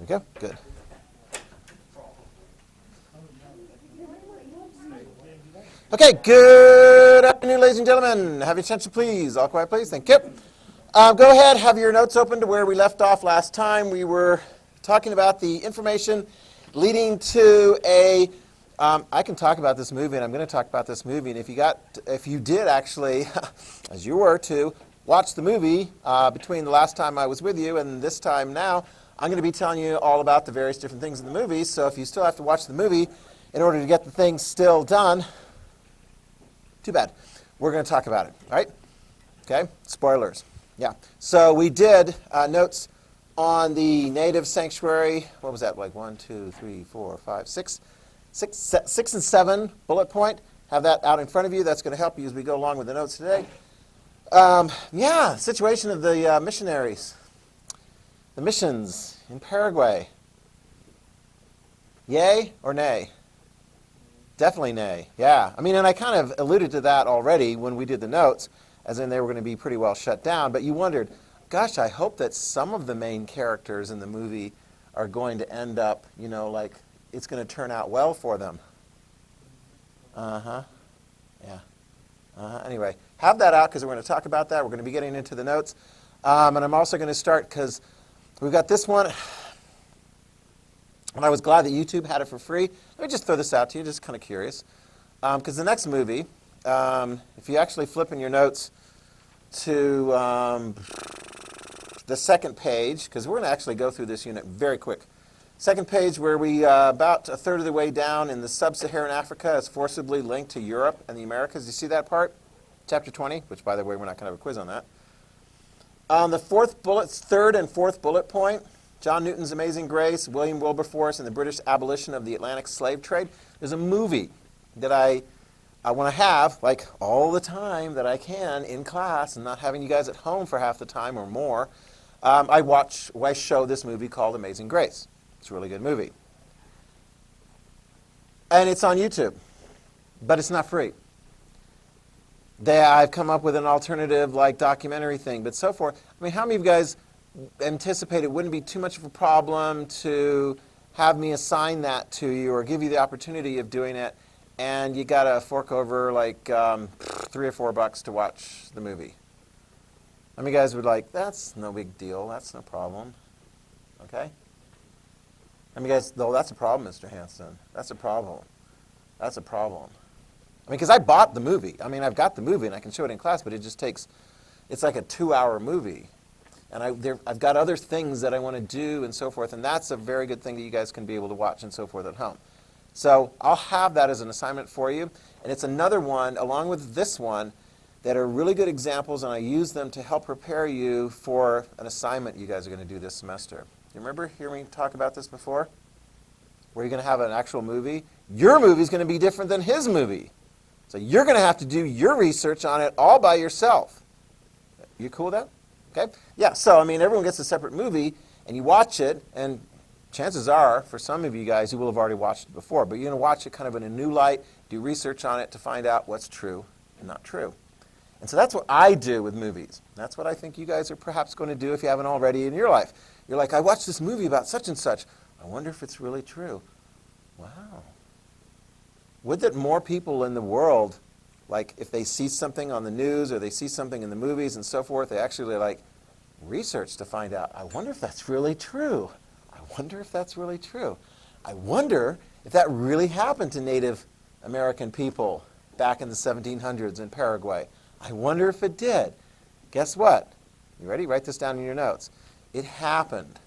we go. Good. Okay, good afternoon, ladies and gentlemen. Have your attention, please. All quiet, please. Thank you. Go ahead, have your notes open to where we left off last time. We were talking about the information leading to a I can talk about this movie, and I'm going to talk about this movie. And if you did actually, as you were to, watch the movie between the last time I was with you and this time now, I'm going to be telling you all about the various different things in the movie. So if you still have to watch the movie in order to get the things still done, too bad. We're going to talk about it, all right? Okay, spoilers. Yeah. So we did notes on the native sanctuary. What was that, like 1, 2, 3, 4, 5, 6 and 7 bullet point. Have that out in front of you. That's going to help you as we go along with the notes today. Situation of the missionaries. The missions in Paraguay. Yay or nay? Definitely nay. Yeah. I mean, and I kind of alluded to that already when we did the notes, as in they were going to be pretty well shut down. But you wondered, gosh, I hope that some of the main characters in the movie are going to end up, like it's going to turn out well for them. Yeah. Anyway, have that out because we're going to talk about that. We're going to be getting into the notes. And I'm also going to start because we've got this one. And I was glad that YouTube had it for free. Let me just throw this out to you, just kind of curious. Because the next movie, if you actually flip in your notes to the second page, because we're going to actually go through this unit very quick. Second page where we, about a third of the way down in the sub-Saharan Africa is forcibly linked to Europe and the Americas. Do you see that part? Chapter 20, which, by the way, we're not going to have a quiz on that. The third and fourth bullet point, John Newton's Amazing Grace, William Wilberforce, and the British abolition of the Atlantic slave trade. There's a movie that I want to have, like, all the time that I can in class and not having you guys at home for half the time or more. I show this movie called Amazing Grace. It's a really good movie. And it's on YouTube, but it's not free. I've come up with an alternative, like, documentary thing, but so forth. I mean, how many of you guys anticipate it wouldn't be too much of a problem to have me assign that to you or give you the opportunity of doing it, and you got to fork over like $3 or $4 to watch the movie? How many guys would like, that's no big deal, that's no problem, okay? How many guys, no, that's a problem, Mr. Hanston, that's a problem, that's a problem. I mean, because I bought the movie. I mean, I've got the movie and I can show it in class, but it just takes, it's like a 2-hour movie. And I've got other things that I want to do and so forth, and that's a very good thing that you guys can be able to watch and so forth at home. So I'll have that as an assignment for you. And it's another one, along with this one, that are really good examples, and I use them to help prepare you for an assignment you guys are going to do this semester. You remember hearing me talk about this before? Where you're going to have an actual movie. Your movie is going to be different than his movie. So you're going to have to do your research on it all by yourself. You cool with that? Okay? Yeah, so, I mean, everyone gets a separate movie, and you watch it, and chances are, for some of you guys, you will have already watched it before, but you're going to watch it kind of in a new light, do research on it to find out what's true and not true. And so that's what I do with movies. That's what I think you guys are perhaps going to do if you haven't already in your life. You're like, I watched this movie about such and such. I wonder if it's really true. Wow. Would that more people in the world, like if they see something on the news or they see something in the movies and so forth, they actually like research to find out, I wonder if that's really true. I wonder if that's really true. I wonder if that really happened to Native American people back in the 1700s in Paraguay. I wonder if it did. Guess what? You ready? Write this down in your notes. It happened.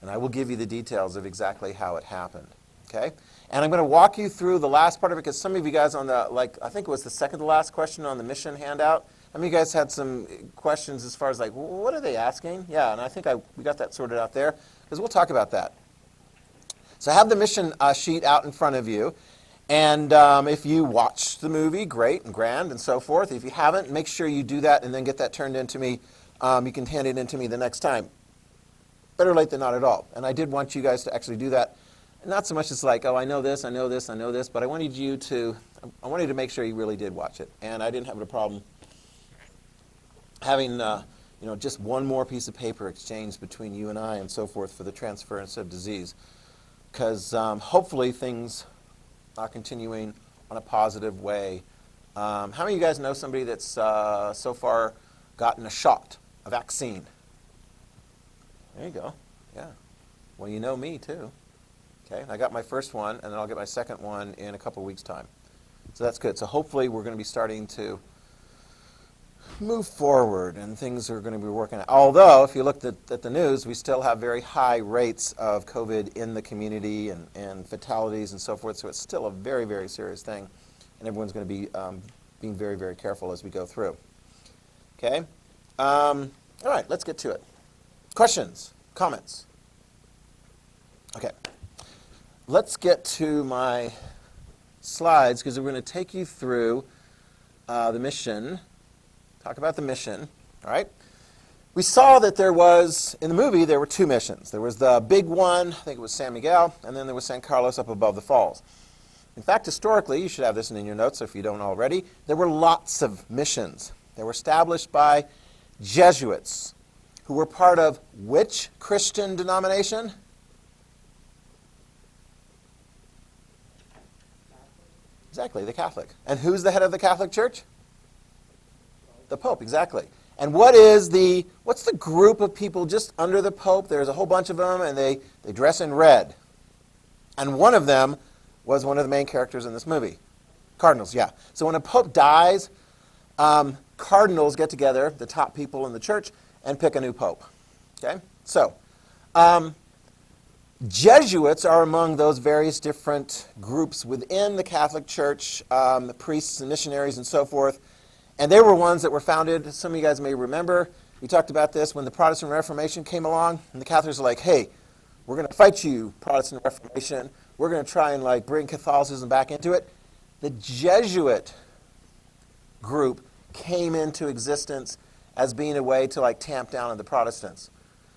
And I will give you the details of exactly how it happened. Okay? And I'm going to walk you through the last part of it because some of you guys on the, like, I think it was the second to last question on the mission handout. How many of you guys had some questions as far as like, what are they asking? Yeah, and I think we got that sorted out there because we'll talk about that. So I have the mission sheet out in front of you. And if you watched the movie, great and grand and so forth. If you haven't, make sure you do that and then get that turned into me. You can hand it in to me the next time. Better late than not at all. And I did want you guys to actually do that. Not so much as like, oh, I know this, I know this, I know this, but I wanted to make sure you really did watch it. And I didn't have a problem having, just one more piece of paper exchanged between you and I and so forth for the transference of disease. Because hopefully things are continuing on a positive way. How many of you guys know somebody that's so far gotten a shot, a vaccine? There you go. Yeah. Well, you know me too. Okay. I got my first one, and then I'll get my second one in a couple of weeks' time. So that's good. So hopefully we're going to be starting to move forward, and things are going to be working out. Although, if you looked at the news, we still have very high rates of COVID in the community and fatalities and so forth, so it's still a very, very serious thing, and everyone's going to be being very, very careful as we go through. Okay? All right, let's get to it. Questions? Comments? Okay. Let's get to my slides, because we're going to take you through the mission. Talk about the mission, all right? We saw that there was, in the movie, there were two missions. There was the big one, I think it was San Miguel, and then there was San Carlos up above the falls. In fact, historically, you should have this in your notes if you don't already, there were lots of missions. They were established by Jesuits, who were part of which Christian denomination? Exactly, the Catholic. And who's the head of the Catholic Church? The Pope, exactly. And what's the group of people just under the Pope? There's a whole bunch of them, and they dress in red. And one of them was one of the main characters in this movie. Cardinals, yeah. So when a Pope dies, cardinals get together, the top people in the church, and pick a new Pope. Okay? So, Jesuits are among those various different groups within the Catholic Church, the priests and missionaries and so forth. And they were ones that were founded, some of you guys may remember, we talked about this when the Protestant Reformation came along, and the Catholics were like, hey, we're going to fight you, Protestant Reformation. We're going to try and bring Catholicism back into it. The Jesuit group came into existence as being a way to tamp down on the Protestants.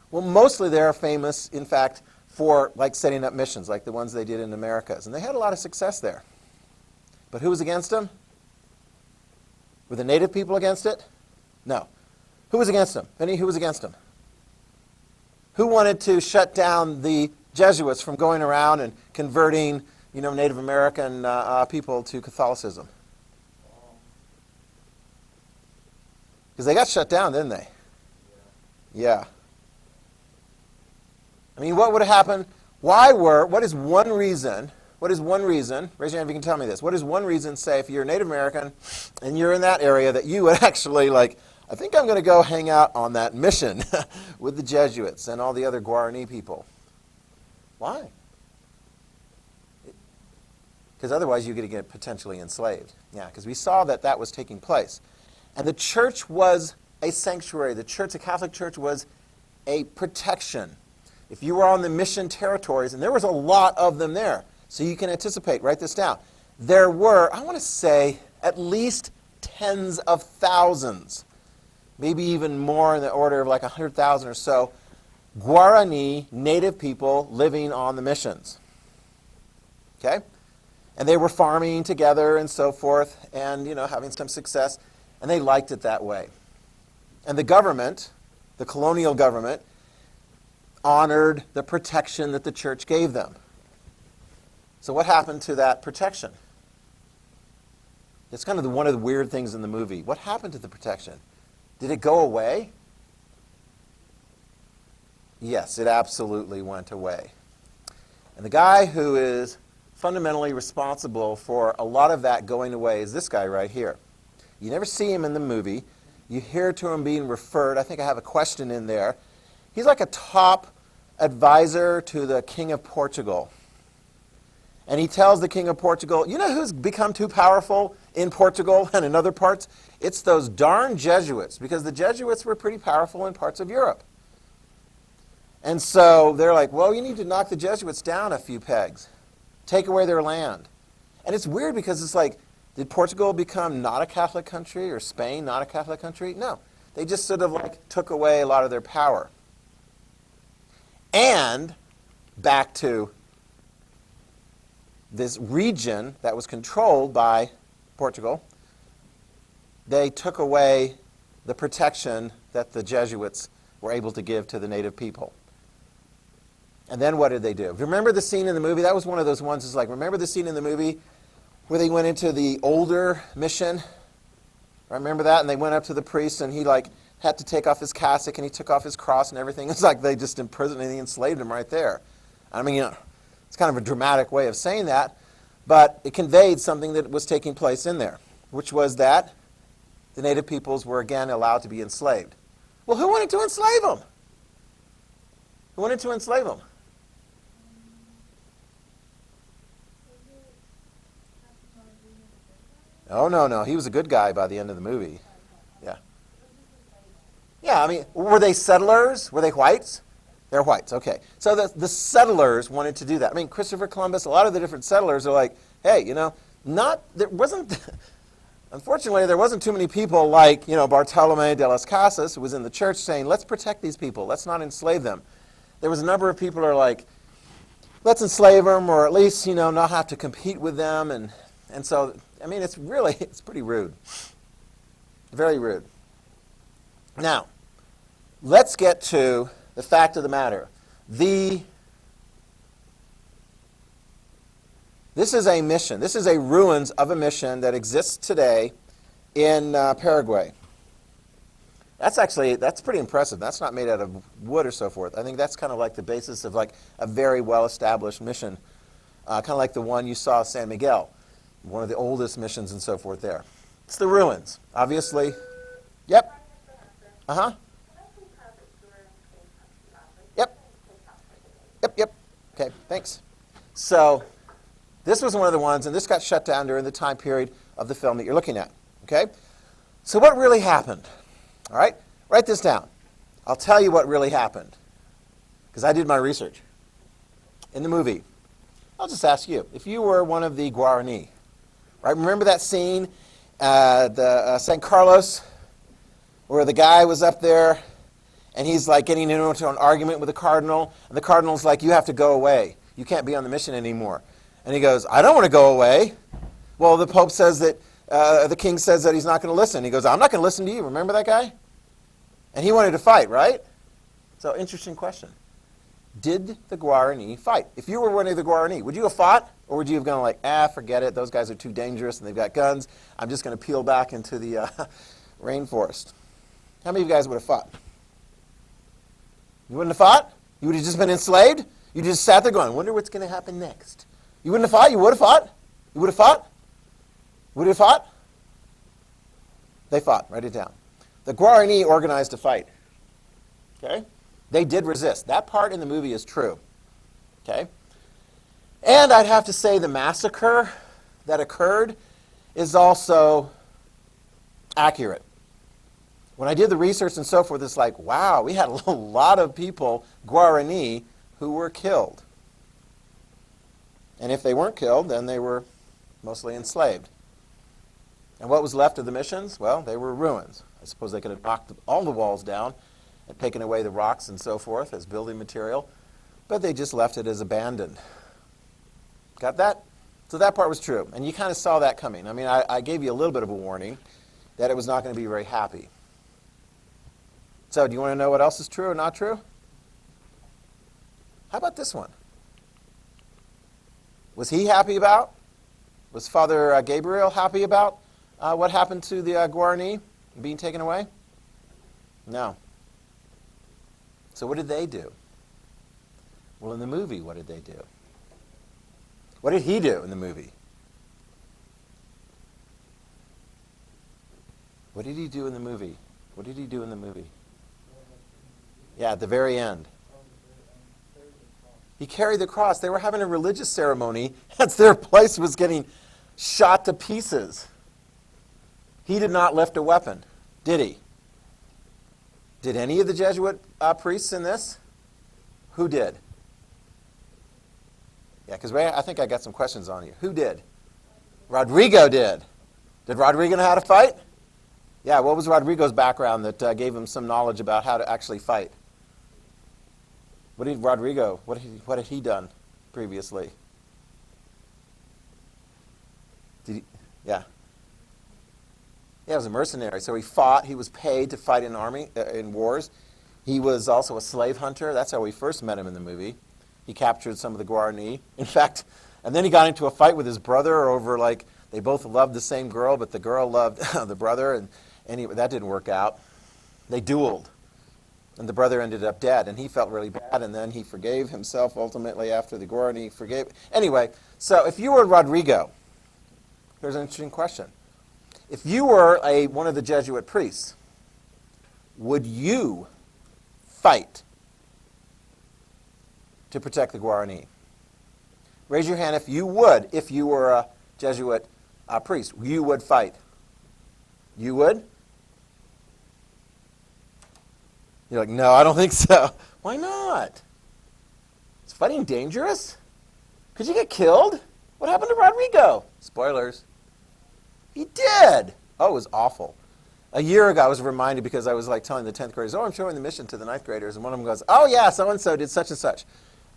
Well, mostly they're famous, in fact, for setting up missions, like the ones they did in the Americas. And they had a lot of success there. But who was against them? Were the native people against it? No. Who was against them? Who was against them? Who wanted to shut down the Jesuits from going around and converting, Native American people to Catholicism? Because they got shut down, didn't they? Yeah. I mean, what would have happened? What is one reason, raise your hand if you can tell me this, what is one reason, say, if you're a Native American and you're in that area, that you would actually, I think I'm going to go hang out on that mission with the Jesuits and all the other Guarani people? Why? Because otherwise you're going to get potentially enslaved. Yeah, because we saw that was taking place. And the church was a sanctuary. The Catholic Church was a protection. If you were on the mission territories, and there was a lot of them there, so you can anticipate, write this down. There were, I want to say, at least tens of thousands, maybe even more in the order of 100,000 or so, Guarani native people living on the missions. Okay? And they were farming together and so forth, and having some success, and they liked it that way. And the government, the colonial government, honored the protection that the church gave them. So what happened to that protection? It's kind of one of the weird things in the movie. What happened to the protection? Did it go away? Yes, it absolutely went away. And the guy who is fundamentally responsible for a lot of that going away is this guy right here. You never see him in the movie. You hear to him being referred. I think I have a question in there. He's like a top advisor to the King of Portugal. And he tells the King of Portugal, you know who's become too powerful in Portugal and in other parts? It's those darn Jesuits, because the Jesuits were pretty powerful in parts of Europe. And so they're like, well, you need to knock the Jesuits down a few pegs. Take away their land. And it's weird because it's did Portugal become not a Catholic country, or Spain not a Catholic country? No. They just sort of took away a lot of their power. And back to this region that was controlled by Portugal, they took away the protection that the Jesuits were able to give to the native people. And then what did they do? Remember the scene in the movie? That was one of those ones, remember the scene in the movie where they went into the older mission? Remember that? And they went up to the priest, and he had to take off his cassock, and he took off his cross and everything. It's like they just imprisoned and they enslaved him right there. I mean, it's kind of a dramatic way of saying that, but it conveyed something that was taking place in there, which was that the native peoples were again allowed to be enslaved. Well, who wanted to enslave them? Who wanted to enslave them? Oh, no. He was a good guy by the end of the movie. Yeah. Yeah, I mean, were they settlers? Were they whites? They're whites, okay. So the settlers wanted to do that. I mean, Christopher Columbus, a lot of the different settlers are like, hey, unfortunately, there wasn't too many people like, Bartolome de las Casas, who was in the church saying, let's protect these people, let's not enslave them. There was a number of people who are like, let's enslave them, or at least, not have to compete with them. And so, I mean, it's pretty rude. Very rude. Now, let's get to the fact of the matter. This is a mission. This is a ruins of a mission that exists today in Paraguay. That's pretty impressive. That's not made out of wood or so forth. I think that's kind of like the basis of like a very well-established mission, kind of like the one you saw at San Miguel, one of the oldest missions and so forth there. It's the ruins, obviously. Yep. Uh-huh. Yep. Okay, thanks. So this was one of the ones, and this got shut down during the time period of the film that you're looking at. Okay? So what really happened? All right? Write this down. I'll tell you what really happened, because I did my research. In the movie, I'll just ask you, if you were one of the Guarani, right? Remember that scene, San Carlos, where the guy was up there, and he's like getting into an argument with the cardinal, and the cardinal's like, you have to go away. You can't be on the mission anymore. And he goes, I don't want to go away. Well, the Pope says that, the king says that he's not going to listen. He goes, I'm not going to listen to you. Remember that guy? And he wanted to fight, right? So, interesting question. Did the Guarani fight? If you were one of the Guarani, would you have fought? Or would you have gone like, forget it. Those guys are too dangerous and they've got guns. I'm just going to peel back into the rainforest. How many of you guys would have fought? You wouldn't have fought? You would have just been enslaved? You just sat there going, wonder what's going to happen next. You wouldn't have fought? You would have fought? You would have fought? Would you have fought? They fought. Write it down. The Guarani organized a fight. Okay? They did resist. That part in the movie is true. Okay? And I'd have to say the massacre that occurred is also accurate. When I did the research and so forth, it's like, wow, we had a lot of people, Guarani, who were killed. And if they weren't killed, then they were mostly enslaved. And what was left of the missions? Well, they were ruins. I suppose they could have knocked all the walls down and taken away the rocks and so forth as building material, but they just left it as abandoned. Got that? So that part was true. And you kind of saw that coming. I mean, I gave you a little bit of a warning that it was not going to be very happy. So do you want to know what else is true or not true? How about this one? Was he happy about? Was Father Gabriel happy about what happened to the Guarani being taken away? No. So what did they do? Well, in the movie, what did they do? What did he do in the movie? What did he do in the movie? What did he do in the movie? Yeah, at the very end. He carried the cross. They were having a religious ceremony as their place was getting shot to pieces. He did not lift a weapon, did he? Did any of the Jesuit priests in this? Who did? Yeah, because I think I got some questions on you. Who did? Rodrigo did. Did Rodrigo know how to fight? Yeah, what was Rodrigo's background that gave him some knowledge about how to actually fight? What had he done previously? Yeah. Yeah, he was a mercenary. So he fought. He was paid to fight in army in wars. He was also a slave hunter. That's how we first met him in the movie. He captured some of the Guarani. In fact, and then he got into a fight with his brother over, like, they both loved the same girl, but the girl loved the brother, and that didn't work out. They dueled, and the brother ended up dead, and he felt really bad, and then he forgave himself ultimately after the Guarani forgave. Anyway, so if you were Rodrigo, here's an interesting question. If you were one of the Jesuit priests, would you fight to protect the Guarani? Raise your hand if you would, if you were a Jesuit priest. You would fight. You would? You're like, no, I don't think so. Why not? Is fighting dangerous? Could you get killed? What happened to Rodrigo? Spoilers. He did. Oh, it was awful. A year ago, I was reminded because I was like telling the 10th graders, I'm showing the mission to the 9th graders. And one of them goes, oh, yeah, so-and-so did such and such.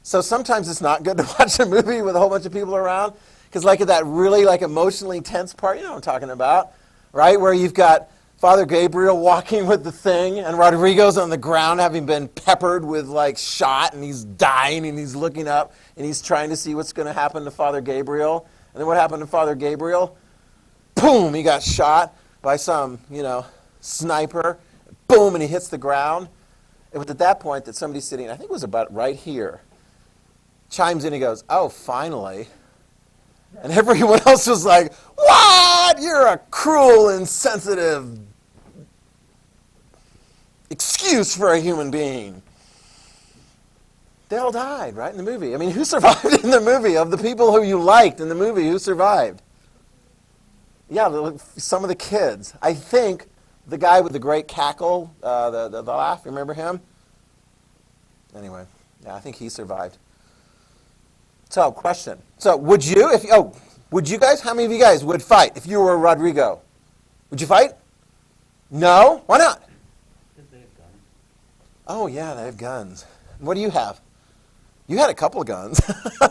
So sometimes it's not good to watch a movie with a whole bunch of people around. Because like at that really like emotionally tense part, you know what I'm talking about, right? Where you've got Father Gabriel walking with the thing and Rodrigo's on the ground having been peppered with like shot and he's dying and he's looking up and he's trying to see what's going to happen to Father Gabriel. And then what happened to Father Gabriel? Boom, he got shot by some, sniper. Boom, and he hits the ground. It was at that point that somebody sitting, I think it was about right here, chimes in and goes, oh, finally. And everyone else was like, what? You're a cruel, insensitive excuse for a human being. They all died, right, in the movie. I mean, who survived in the movie? Of the people who you liked in the movie, who survived? Yeah, some of the kids. I think the guy with the great cackle, the laugh, remember him? Anyway, yeah, I think he survived. So, question. So, would you guys, how many of you guys would fight if you were Rodrigo? Would you fight? No? Why not? Because they have guns. Oh, yeah, they have guns. What do you have? You had a couple of guns.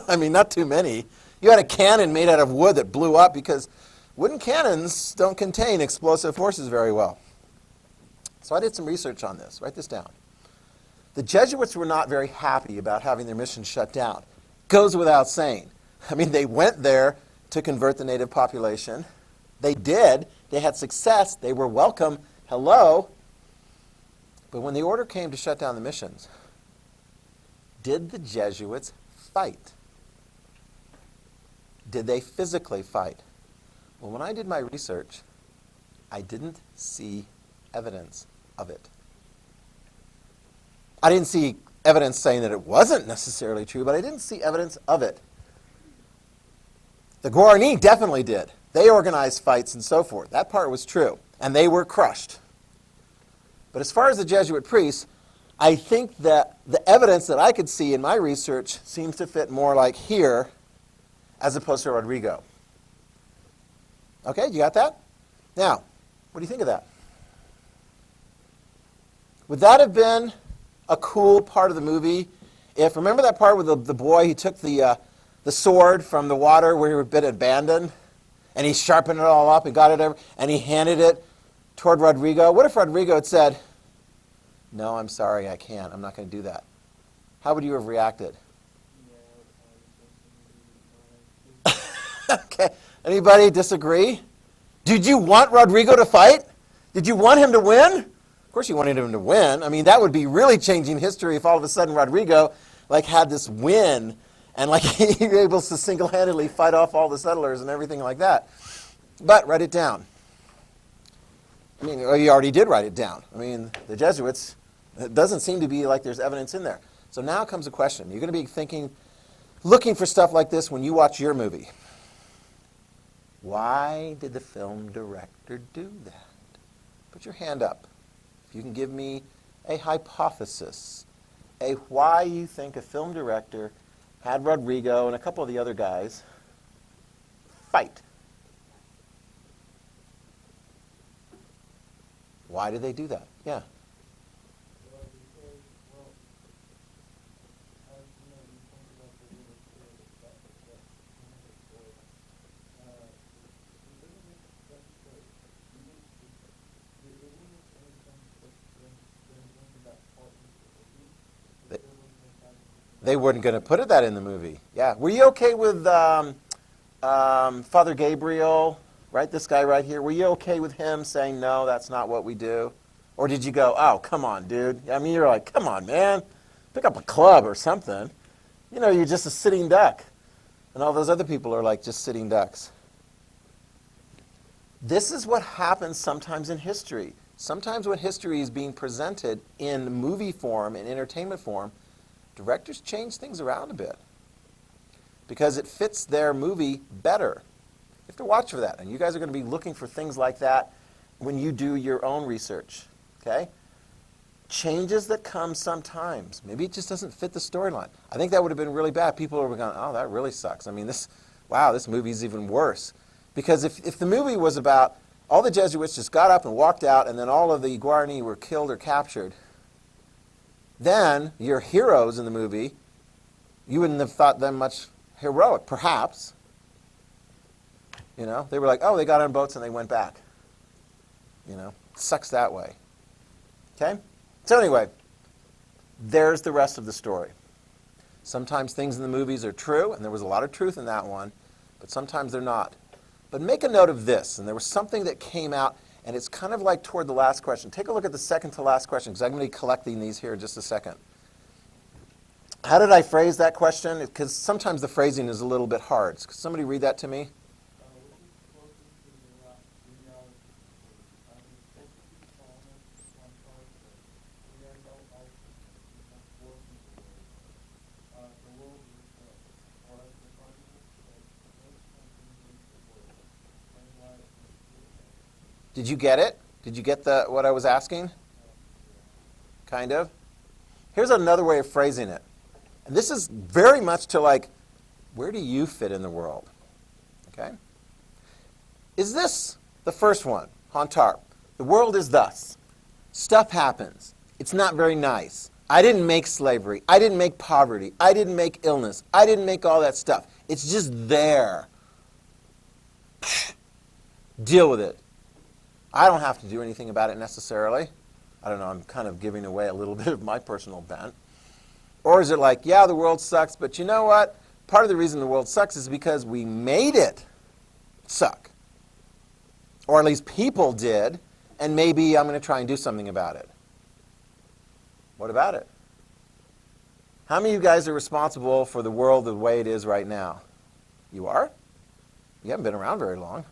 I mean, not too many. You had a cannon made out of wood that blew up because wooden cannons don't contain explosive forces very well. So I did some research on this. Write this down. The Jesuits were not very happy about having their mission shut down. Goes without saying. I mean, they went there to convert the native population. They did. They had success. They were welcome. Hello. But when the order came to shut down the missions, did the Jesuits fight? Did they physically fight? Well, when I did my research, I didn't see evidence of it. I didn't see evidence saying that it wasn't necessarily true, but I didn't see evidence of it. The Guarani definitely did. They organized fights and so forth. That part was true, and they were crushed. But as far as the Jesuit priests, I think that the evidence that I could see in my research seems to fit more like here as opposed to Rodrigo. Okay, you got that? Now, what do you think of that? Would that have been a cool part of the movie if, remember that part with the boy, he took the sword from the water where he had been abandoned, and he sharpened it all up and got it over, and he handed it toward Rodrigo? What if Rodrigo had said, no, I'm sorry, I can't. I'm not going to do that. How would you have reacted? Okay. Anybody disagree? Did you want Rodrigo to fight? Did you want him to win? Of course you wanted him to win. I mean, that would be really changing history if all of a sudden Rodrigo had this win and he was able to single-handedly fight off all the settlers and everything like that. But write it down. I mean, you already did write it down. I mean, the Jesuits, it doesn't seem to be like there's evidence in there. So now comes a question. You're going to be looking for stuff like this when you watch your movie. Why did the film director do that? Put your hand up. If you can give me a hypothesis, why you think a film director had Rodrigo and a couple of the other guys fight. Why did they do that? Yeah. They weren't going to put that in the movie. Yeah. Were you okay with Father Gabriel, right? This guy right here. Were you okay with him saying, no, that's not what we do? Or did you go, oh, come on, dude? I mean, you're like, come on, man. Pick up a club or something. You know, you're just a sitting duck. And all those other people are like just sitting ducks. This is what happens sometimes in history. Sometimes when history is being presented in movie form, in entertainment form, directors change things around a bit because it fits their movie better. You have to watch for that. And you guys are going to be looking for things like that when you do your own research. Okay? Changes that come sometimes. Maybe it just doesn't fit the storyline. I think that would have been really bad. People are going, oh, that really sucks. I mean, this movie's even worse. Because if the movie was about all the Jesuits just got up and walked out and then all of the Guarani were killed or captured, then your heroes in the movie, you wouldn't have thought them much heroic, perhaps. You know, they were like, oh, they got on boats and they went back. You know, sucks that way. Okay? So anyway, there's the rest of the story. Sometimes things in the movies are true, and there was a lot of truth in that one, but sometimes they're not. But make a note of this, and there was something that came out, and it's kind of like toward the last question. Take a look at the second to last question, because I'm going to be collecting these here in just a second. How did I phrase that question? Because sometimes the phrasing is a little bit hard. Could somebody read that to me? Did you get it? Did you get what I was asking? Kind of. Here's another way of phrasing it. And this is very much to like, where do you fit in the world? Okay? Is this the first one? Hontar. The world is thus. Stuff happens. It's not very nice. I didn't make slavery. I didn't make poverty. I didn't make illness. I didn't make all that stuff. It's just there. Deal with it. I don't have to do anything about it necessarily. I don't know, I'm kind of giving away a little bit of my personal bent. Or is it like, yeah, the world sucks, but you know what? Part of the reason the world sucks is because we made it suck. Or at least people did, and maybe I'm going to try and do something about it. What about it? How many of you guys are responsible for the world the way it is right now? You are? You haven't been around very long.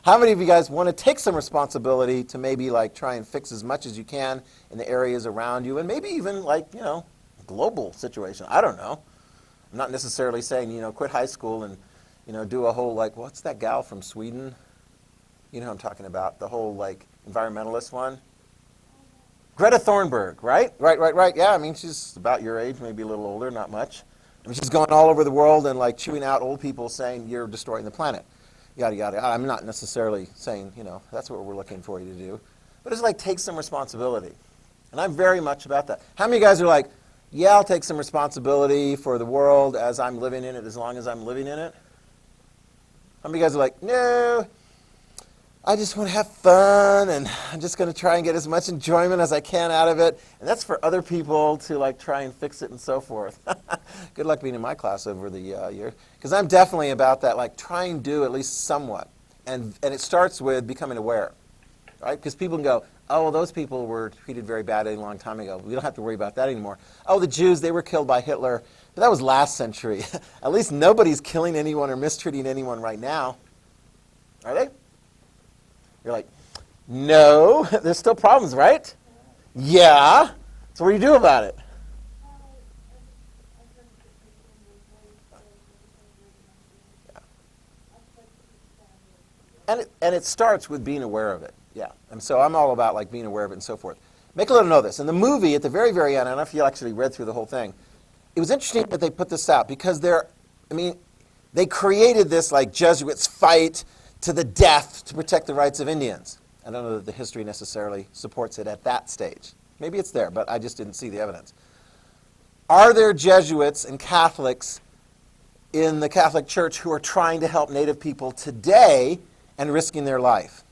How many of you guys want to take some responsibility to maybe like try and fix as much as you can in the areas around you and maybe even like, you know, global situation? I don't know. I'm not necessarily saying, you know, quit high school and, you know, do a whole like, what's that gal from Sweden? You know who I'm talking about, the whole like environmentalist one. Greta Thunberg, right? Right. Yeah, I mean, she's about your age, maybe a little older, not much. I mean, she's going all over the world and like chewing out old people saying you're destroying the planet. Yada, yada. I'm not necessarily saying, you know, that's what we're looking for you to do. But it's like, take some responsibility. And I'm very much about that. How many of you guys are like, yeah, I'll take some responsibility for the world as I'm living in it, as long as I'm living in it? How many of you guys are like, no, I just want to have fun, and I'm just going to try and get as much enjoyment as I can out of it. And that's for other people to like try and fix it and so forth. Good luck being in my class over the year. Because I'm definitely about that, like try and do at least somewhat. And it starts with becoming aware, right? Because people can go, oh, well, those people were treated very badly a long time ago. We don't have to worry about that anymore. Oh, the Jews, they were killed by Hitler. But that was last century. At least nobody's killing anyone or mistreating anyone right now. Are they? You're like, no, there's still problems, right? Yeah. So what do you do about it? Yeah. And it starts with being aware of it. Yeah. And so I'm all about like being aware of it and so forth. Make a little note of this. In the movie, at the very, very end, I don't know if you actually read through the whole thing, it was interesting that they put this out because they created this like Jesuits fight to the death to protect the rights of Indians. I don't know that the history necessarily supports it at that stage. Maybe it's there, but I just didn't see the evidence. Are there Jesuits and Catholics in the Catholic Church who are trying to help Native people today and risking their life?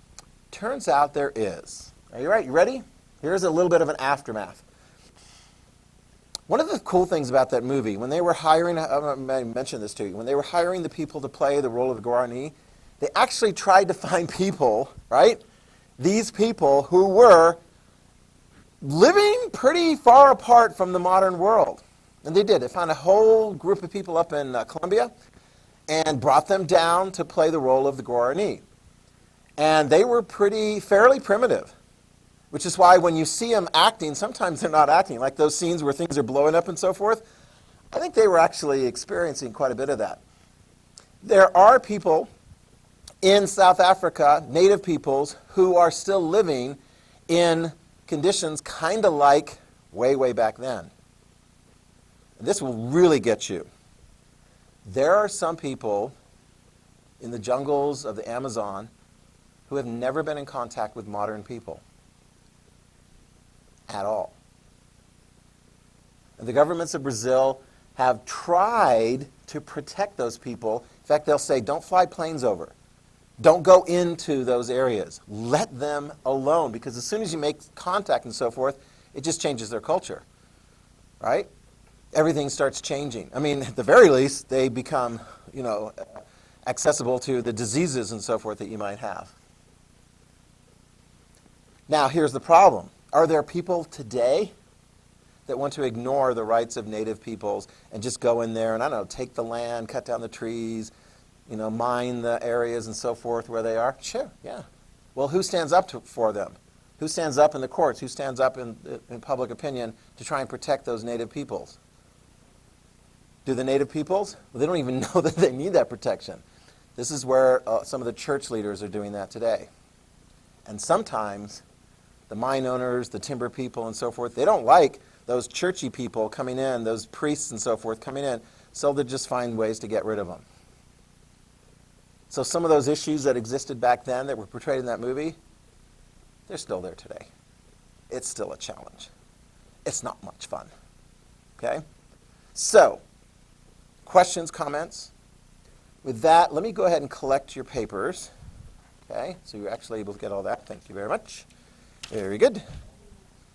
Turns out there is. Are you right? You ready? Here's a little bit of an aftermath. One of the cool things about that movie, when they were hiring, I mentioned this to you, when they were hiring the people to play the role of the Guarani, they actually tried to find people, right? These people who were living pretty far apart from the modern world. And they did. They found a whole group of people up in Colombia and brought them down to play the role of the Guarani. And they were fairly primitive, which is why when you see them acting, sometimes they're not acting. Like those scenes where things are blowing up and so forth, I think they were actually experiencing quite a bit of that. There are people in South Africa, native peoples, who are still living in conditions kind of like way, way back then. And this will really get you. There are some people in the jungles of the Amazon who have never been in contact with modern people at all. And the governments of Brazil have tried to protect those people. In fact, they'll say, don't fly planes over. Don't go into those areas. Let them alone, because as soon as you make contact and so forth, it just changes their culture, right? Everything starts changing. I mean, at the very least, they become, accessible to the diseases and so forth that you might have. Now, here's the problem. Are there people today that want to ignore the rights of native peoples and just go in there and, take the land, cut down the trees, mine the areas and so forth where they are? Sure, yeah. Well, who stands up for them? Who stands up in the courts? Who stands up in public opinion to try and protect those native peoples? Do the native peoples? Well, they don't even know that they need that protection. This is where some of the church leaders are doing that today. And sometimes the mine owners, the timber people and so forth, they don't like those churchy people coming in, those priests and so forth coming in, so they just find ways to get rid of them. So some of those issues that existed back then that were portrayed in that movie, they're still there today. It's still a challenge. It's not much fun. Okay? So, questions, comments? With that, let me go ahead and collect your papers. Okay, so you're actually able to get all that. Thank you very much. Very good.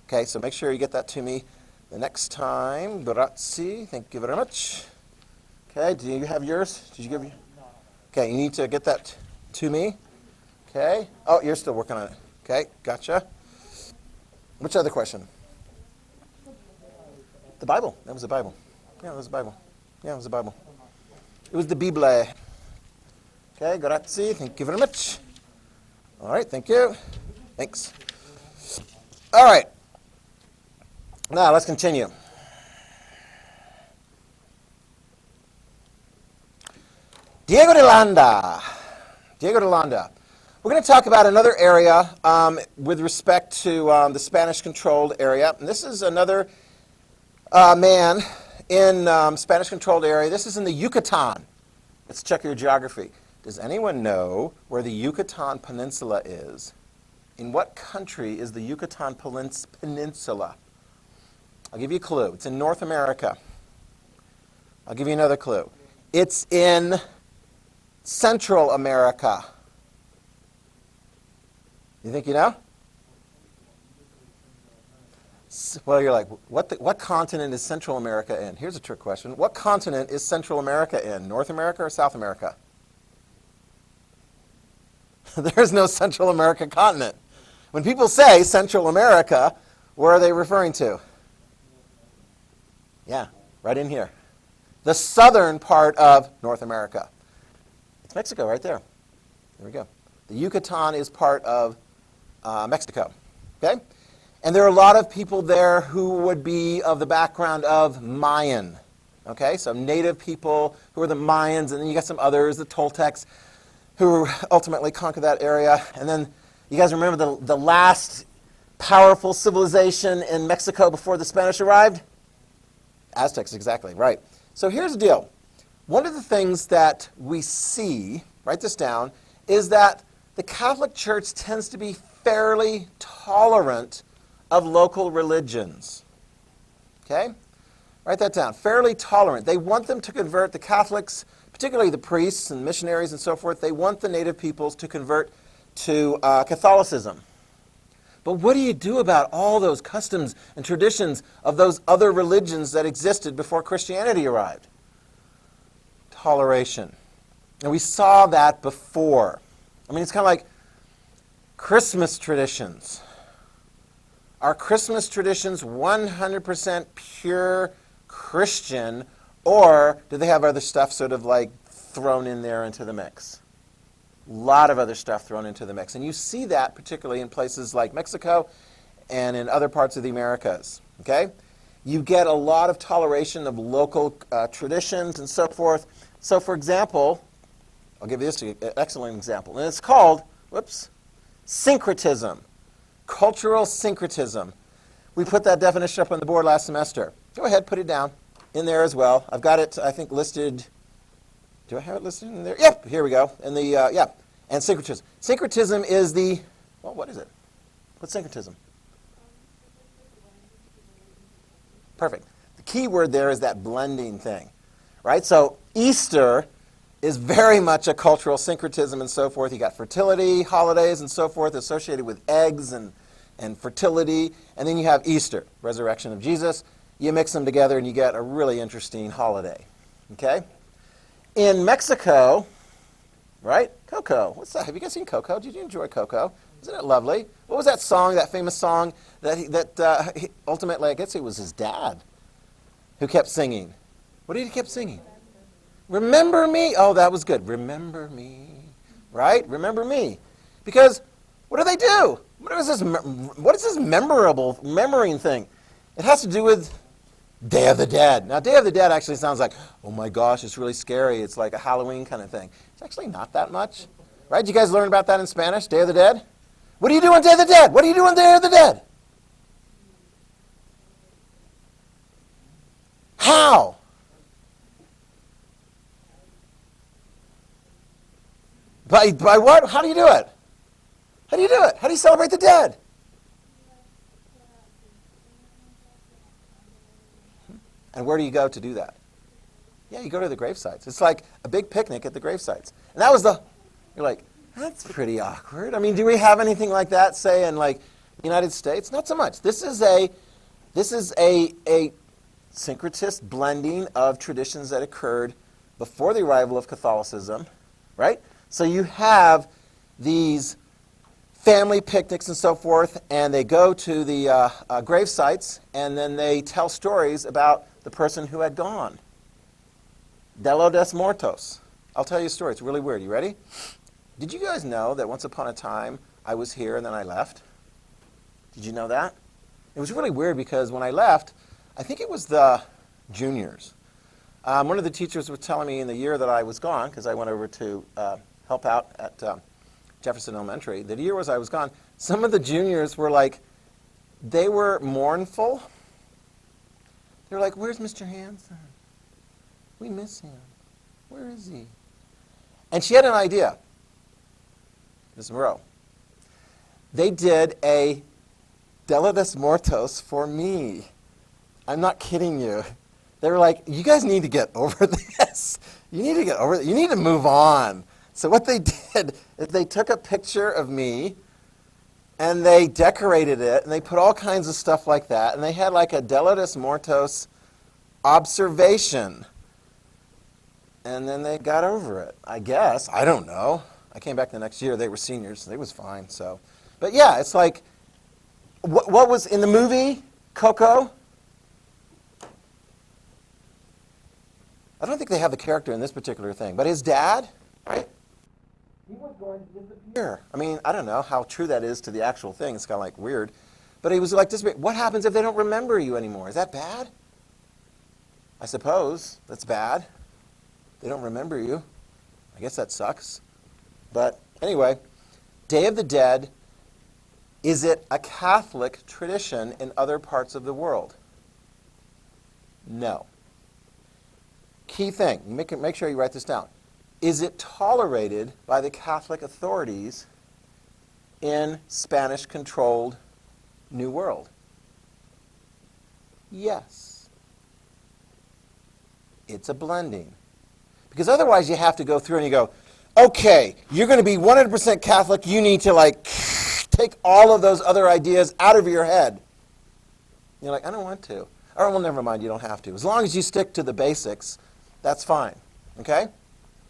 Okay, so make sure you get that to me the next time. Grazie. Thank you very much. Okay, do you have yours? Did you give you? Okay, you need to get that to me. Okay. Oh, you're still working on it. Okay, gotcha. Which other question? The Bible. That was the Bible. Yeah, it was the Bible. Yeah, it was the Bible. It was the Bible. Okay, grazie. Thank you very much. All right, thank you. Thanks. All right. Now, let's continue. Diego de Landa. Diego de Landa. We're going to talk about another area with respect to the Spanish-controlled area. And this is another man in Spanish-controlled area. This is in the Yucatan. Let's check your geography. Does anyone know where the Yucatan Peninsula is? In what country is the Yucatan Peninsula? I'll give you a clue. It's in North America. I'll give you another clue. It's in Central America. You think you know? Well, you're like, what continent is Central America in? Here's a trick question. What continent is Central America in? North America or South America? There's no Central America continent. When people say Central America, where are they referring to? Yeah, right in here. The southern part of North America. It's Mexico right there. There we go. The Yucatan is part of Mexico. Okay? And there are a lot of people there who would be of the background of Mayan. Okay? So native people who are the Mayans, and then you got some others, the Toltecs, who ultimately conquered that area. And then you guys remember the last powerful civilization in Mexico before the Spanish arrived? Aztecs, exactly, right. So here's the deal. One of the things that we see, write this down, is that the Catholic Church tends to be fairly tolerant of local religions. Okay? Write that down. Fairly tolerant. They want them to convert the Catholics, particularly the priests and missionaries and so forth, they want the native peoples to convert to Catholicism. But what do you do about all those customs and traditions of those other religions that existed before Christianity arrived? Toleration. And we saw that before. I mean, it's kind of like Christmas traditions. Are Christmas traditions 100% pure Christian, or do they have other stuff sort of like thrown in there into the mix? A lot of other stuff thrown into the mix. And you see that particularly in places like Mexico and in other parts of the Americas. Okay? You get a lot of toleration of local traditions and so forth. So, for example, I'll give you this an excellent example. And it's called, syncretism. Cultural syncretism. We put that definition up on the board last semester. Go ahead, put it down in there as well. I've got it, I think, listed. Do I have it listed in there? Yep, here we go. And and syncretism. Syncretism is what is it? What's syncretism? Perfect. The key word there is that blending thing, right? So Easter is very much a cultural syncretism and so forth. You got fertility holidays and so forth associated with eggs and fertility. And then you have Easter, resurrection of Jesus. You mix them together and you get a really interesting holiday. Okay? In Mexico, right? Coco. What's that? Have you guys seen Coco? Did you enjoy Coco? Isn't it lovely? What was that song, that famous song that ultimately, I guess it was his dad who kept singing? What did he keep singing? Remember me. Oh, that was good. Remember me. Right? Remember me. Because what do? What is this memorable memorying thing? It has to do with Day of the Dead. Now, Day of the Dead actually sounds like, oh my gosh, it's really scary. It's like a Halloween kind of thing. It's actually not that much. Right? Did you guys learn about that in Spanish? Day of the Dead? What do you do on Day of the Dead? What do you do on Day of the Dead? How? By what? How do you do it? How do you do it? How do you celebrate the dead? And where do you go to do that? Yeah, you go to the grave sites. It's like a big picnic at the grave sites. And that was you're like, that's pretty awkward. I mean, do we have anything like that, say, in like the United States? Not so much. This is a syncretist blending of traditions that occurred before the arrival of Catholicism, right? So you have these family picnics and so forth, and they go to the grave sites, and then they tell stories about the person who had gone. Dia de Muertos. I'll tell you a story. It's really weird. You ready? Did you guys know that once upon a time I was here and then I left? Did you know that? It was really weird because when I left, I think it was the juniors. One of the teachers was telling me in the year that I was gone, because I went over to help out at Jefferson Elementary, the year I was gone, some of the juniors were like, they were mournful. They were like, where's Mr. Hanson? We miss him. Where is he? And she had an idea. Ms. Moreau. They did a Dia de Muertos for me. I'm not kidding you. They were like, you guys need to get over this. You need to get over it. You need to move on. So what they did is they took a picture of me and they decorated it and they put all kinds of stuff like that. And they had like a Dia de Muertos observation. And then they got over it, I guess. I don't know. I came back the next year. They were seniors. They was fine. So, but yeah, it's like, what was in the movie, Coco? I don't think they have the character in this particular thing. But his dad, right? He was going to disappear. I mean, I don't know how true that is to the actual thing. It's kind of like weird. But he was like, what happens if they don't remember you anymore? Is that bad? I suppose that's bad. They don't remember you. I guess that sucks. But anyway, Day of the Dead, is it a Catholic tradition in other parts of the world? No. Key thing, make sure you write this down. Is it tolerated by the Catholic authorities in Spanish-controlled New World? Yes. It's a blending. Because otherwise you have to go through and you go, okay, you're going to be 100% Catholic, you need to take all of those other ideas out of your head. You're like, I don't want to. Or, well, never mind, you don't have to. As long as you stick to the basics, that's fine. Okay?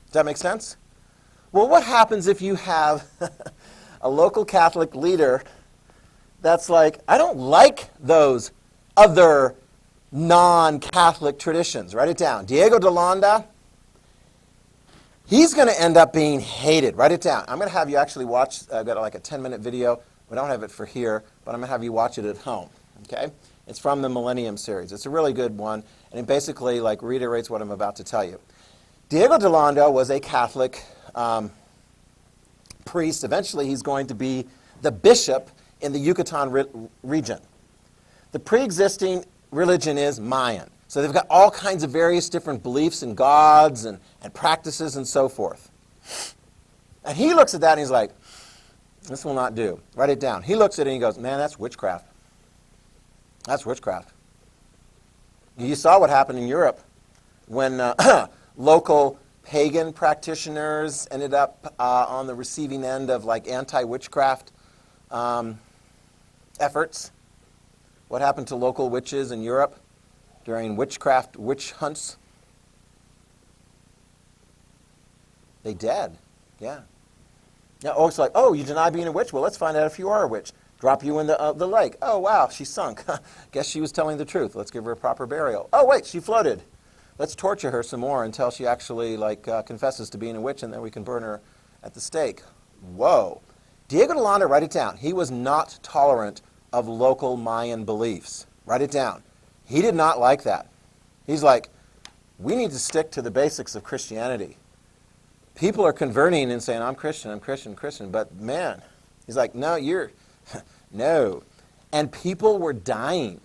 Does that make sense? Well, what happens if you have a local Catholic leader that's like, I don't like those other non-Catholic traditions? Write it down. Diego de Londa, he's going to end up being hated. Write it down. I'm going to have you actually watch, I've got like a 10-minute video. We don't have it for here, but I'm going to have you watch it at home. Okay? It's from the Millennium series. It's a really good one, and it basically like reiterates what I'm about to tell you. Diego de Londa was a Catholic priest. Eventually, he's going to be the bishop in the Yucatan region. The pre-existing religion is Mayan. So they've got all kinds of various different beliefs and gods and practices and so forth. And he looks at that and he's like, this will not do. Write it down. He looks at it and he goes, man, that's witchcraft. That's witchcraft. You saw what happened in Europe when local pagan practitioners ended up on the receiving end of like anti-witchcraft efforts. What happened to local witches in Europe during witchcraft witch hunts? They dead. Yeah. Now, oh, it's like, oh, you deny being a witch? Well, let's find out if you are a witch. Drop you in the lake. Oh, wow, she sunk. Guess she was telling the truth. Let's give her a proper burial. Oh, wait, she floated. Let's torture her some more until she actually confesses to being a witch, and then we can burn her at the stake. Whoa. Diego de Londa, write it down. He was not tolerant of local Mayan beliefs. Write it down. He did not like that. He's like, we need to stick to the basics of Christianity. People are converting and saying, I'm Christian, I'm Christian, Christian. But man, he's like, no, you're, no. And people were dying.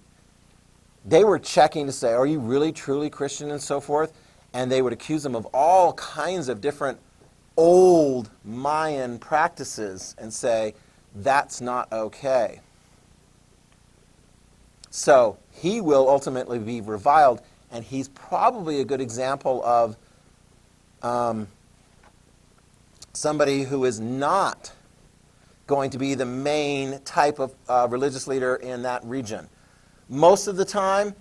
They were checking to say, are you really, truly Christian and so forth? And they would accuse them of all kinds of different old Mayan practices and say, that's not okay. So he will ultimately be reviled, and he's probably a good example of somebody who is not going to be the main type of religious leader in that region. Most of the time,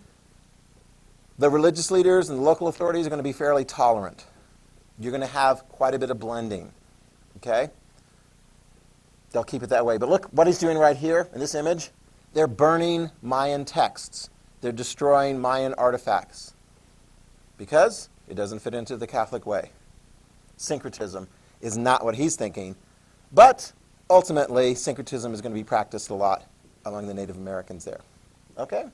the religious leaders and the local authorities are going to be fairly tolerant. You're going to have quite a bit of blending. Okay? They'll keep it that way. But look what he's doing right here in this image. They're burning Mayan texts. They're destroying Mayan artifacts. Because it doesn't fit into the Catholic way. Syncretism is not what he's thinking. But ultimately, syncretism is going to be practiced a lot among the Native Americans there. Okay?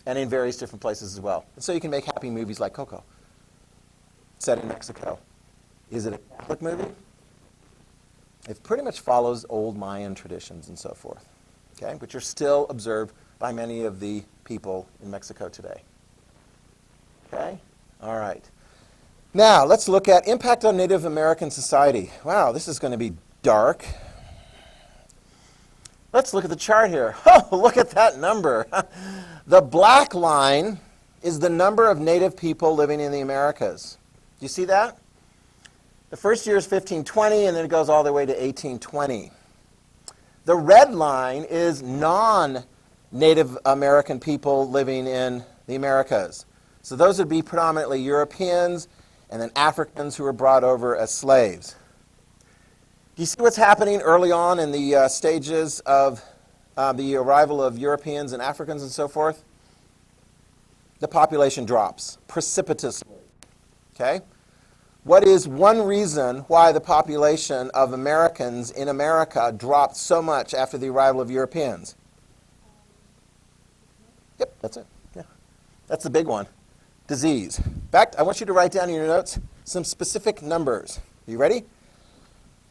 And in various different places as well. And so you can make happy movies like Coco, set in Mexico. Is it a Catholic movie? It pretty much follows old Mayan traditions and so forth, okay, which are still observed by many of the people in Mexico today. Okay? All right. Now, let's look at impact on Native American society. Wow, this is going to be dark. Let's look at the chart here. Oh, look at that number. The black line is the number of Native people living in the Americas. Do you see that? The first year is 1520, and then it goes all the way to 1820. The red line is non-Native American people living in the Americas. So those would be predominantly Europeans and then Africans who were brought over as slaves. Do you see what's happening early on in the stages of the arrival of Europeans and Africans and so forth? The population drops precipitously. Okay? What is one reason why the population of Americans in America dropped so much after the arrival of Europeans? Yep, that's it. Yeah. That's the big one. Disease. In fact, I want you to write down in your notes some specific numbers. Are you ready?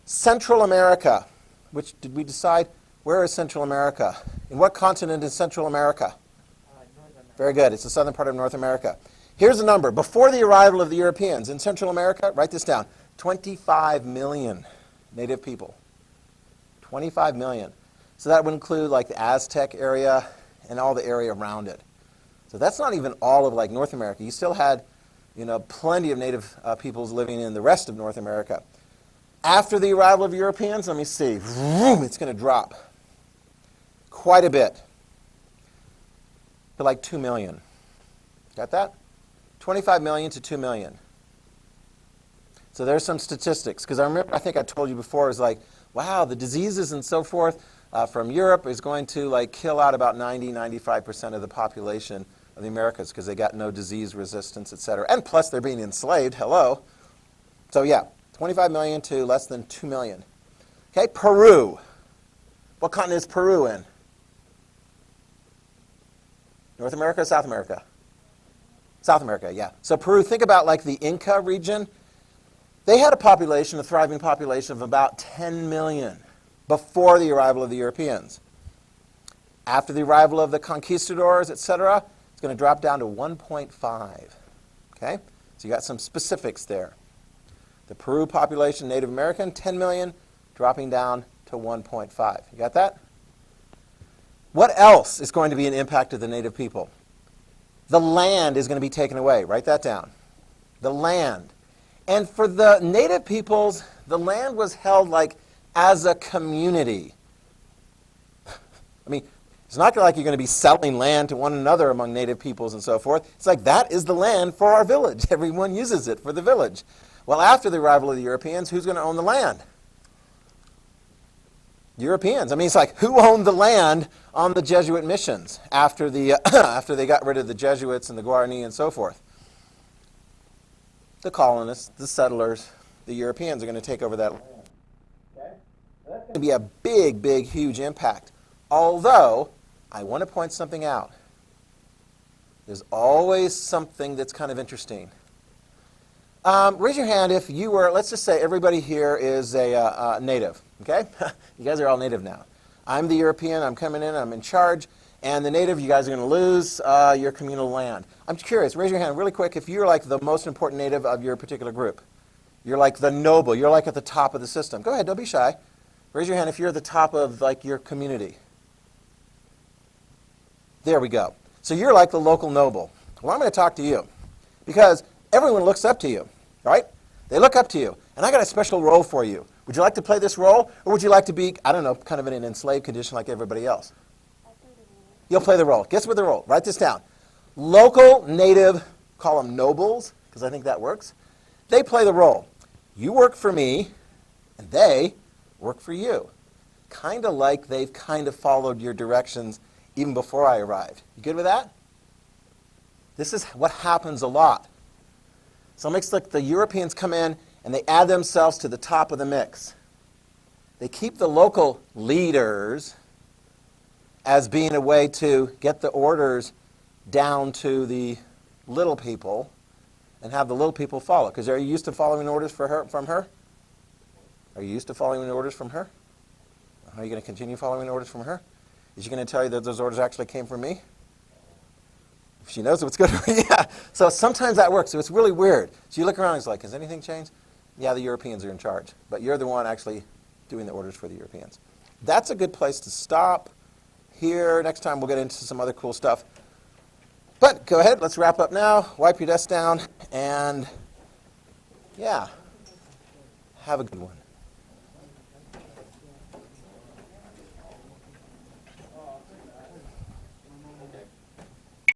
Central America. Which did we decide? Where is Central America? In what continent is Central America? Very good. It's the southern part of North America. Here's a number. Before the arrival of the Europeans in Central America, write this down, 25 million native people. 25 million. So that would include like the Aztec area and all the area around it. So that's not even all of like North America. You still had, plenty of native peoples living in the rest of North America. After the arrival of Europeans, let me see, it's going to drop quite a bit to like 2 million. Got that? 25 million to 2 million. So there's some statistics, because I think I told you before, it's like, wow, the diseases and so forth from Europe is going to like kill out about 95% of the population of the Americas because they got no disease resistance, et cetera. And plus they're being enslaved, hello. So yeah, 25 million to less than 2 million. Okay, Peru. What continent is Peru in? North America or South America? South America, yeah. So Peru, think about like the Inca region. They had a population, a thriving population of about 10 million before the arrival of the Europeans. After the arrival of the conquistadors, etc., it's going to drop down to 1.5. Okay? So you got some specifics there. The Peru population, Native American, 10 million, dropping down to 1.5. You got that? What else is going to be an impact of the native people? The land is going to be taken away. Write that down. The land. And for the native peoples, the land was held like as a community. I mean, it's not like you're going to be selling land to one another among native peoples and so forth. It's like that is the land for our village. Everyone uses it for the village. Well, after the arrival of the Europeans, who's going to own the land? Europeans. I mean, it's like who owned the land on the Jesuit missions after after they got rid of the Jesuits and the Guarani and so forth? The colonists, the settlers, the Europeans are going to take over that land. Okay? So that's going to be a big, big, huge impact. Although, I want to point something out. There's always something that's kind of interesting. Raise your hand if you were, let's just say everybody here is a native, okay? You guys are all native now. I'm the European, I'm coming in, I'm in charge, and the native, you guys are going to lose your communal land. I'm curious, raise your hand really quick if you're like the most important native of your particular group. You're like the noble, you're like at the top of the system. Go ahead, don't be shy. Raise your hand if you're at the top of like your community. There we go. So you're like the local noble. Well, I'm going to talk to you because everyone looks up to you, right? They look up to you. And I got a special role for you. Would you like to play this role? Or would you like to be, I don't know, kind of in an enslaved condition like everybody else? I'll play the role. You'll play the role. Guess what the role? Write this down. Local, native, call them nobles, because I think that works. They play the role. You work for me, and they work for you. Kind of like they've kind of followed your directions even before I arrived. You good with that? This is what happens a lot. So it makes like the Europeans come in and they add themselves to the top of the mix. They keep the local leaders as being a way to get the orders down to the little people and have the little people follow. Because are you used to following orders from her? Are you used to following orders from her? Are you going to continue following orders from her? Is she going to tell you that those orders actually came from me? If she knows what's good for you, yeah. So sometimes that works. So it's really weird. So you look around and it's like, has anything changed? Yeah, the Europeans are in charge. But you're the one actually doing the orders for the Europeans. That's a good place to stop here. Next time we'll get into some other cool stuff. But go ahead, let's wrap up now. Wipe your desk down and, yeah, have a good one.